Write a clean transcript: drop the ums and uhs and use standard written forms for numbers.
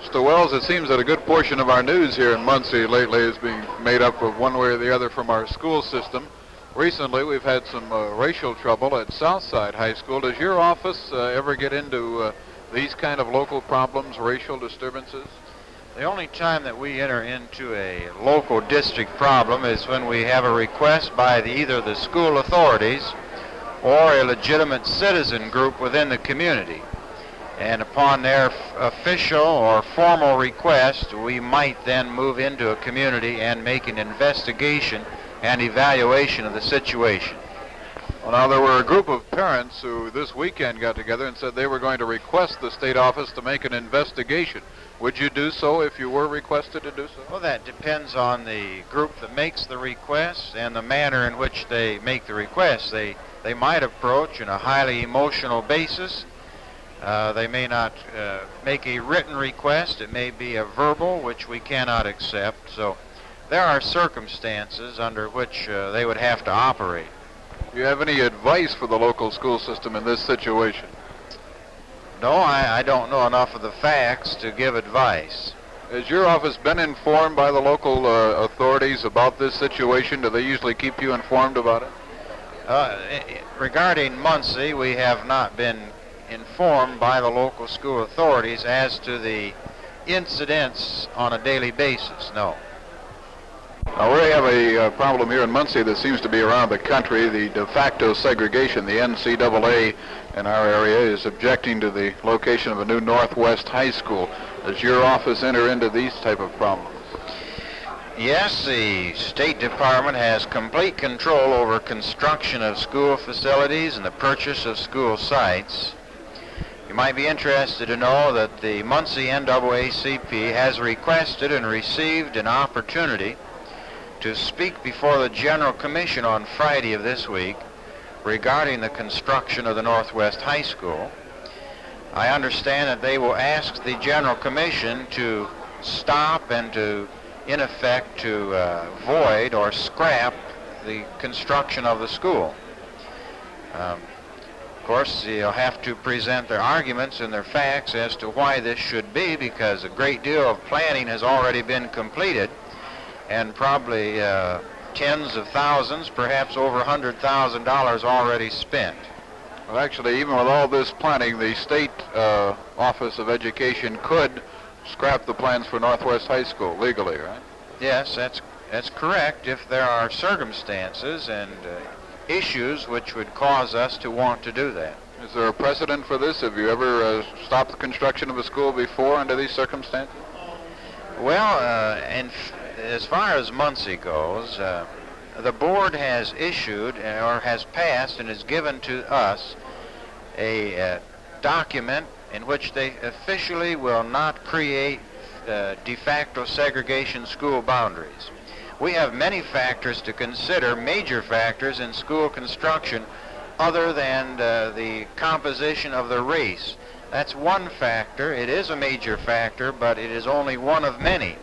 Mr. Wells, it seems that a good portion of our news here in Muncie lately is being made up of one way or the other from our school system. Recently, we've had some racial trouble at Southside High School. Does your office ever get into these kind of local problems, racial disturbances? The only time that we enter into a local district problem is when we have a request by either the school authorities or a legitimate citizen group within the community. And upon their official or formal request, we might then move into a community and make an investigation and evaluation of the situation. Well, now, there were a group of parents who this weekend got together and said they were going to request the state office to make an investigation. Would you do so if you were requested to do so? Well, that depends on the group that makes the request and the manner in which they make the request. They might approach in a highly emotional basis. They may not make a written request. It may be a verbal, which we cannot accept. So there are circumstances under which they would have to operate. Do you have any advice for the local school system in this situation? No, I don't know enough of the facts to give advice. Has your office been informed by the local authorities about this situation? Do they usually keep you informed about it? Regarding Muncie, we have not been informed by the local school authorities as to the incidents on a daily basis, no. Now, we have a problem here in Muncie that seems to be around the country. The de facto segregation, the NCAA in our area is objecting to the location of a new Northwest High School. Does your office enter into these type of problems? Yes, the State Department has complete control over construction of school facilities and the purchase of school sites. You might be interested to know that the Muncie NAACP has requested and received an opportunity to speak before the General Commission on Friday of this week regarding the construction of the Northwest High School. I understand that they will ask the General Commission to stop and to, in effect, to void or scrap the construction of the school. Of course, you'll have to present their arguments and their facts as to why this should be, because a great deal of planning has already been completed, and probably tens of thousands, perhaps over $100,000 already spent. Well, actually, even with all this planning, the State Office of Education could scrap the plans for Northwest High School legally, right? Yes, that's correct, if there are circumstances and issues which would cause us to want to do that. Is there a precedent for this? Have you ever stopped the construction of a school before under these circumstances? Well, as far as Muncie goes, the board has issued or has passed and has given to us a document in which they officially will not create de facto segregation school boundaries. We have many factors to consider, major factors in school construction, other than the composition of the race. That's one factor. It is a major factor, but it is only one of many.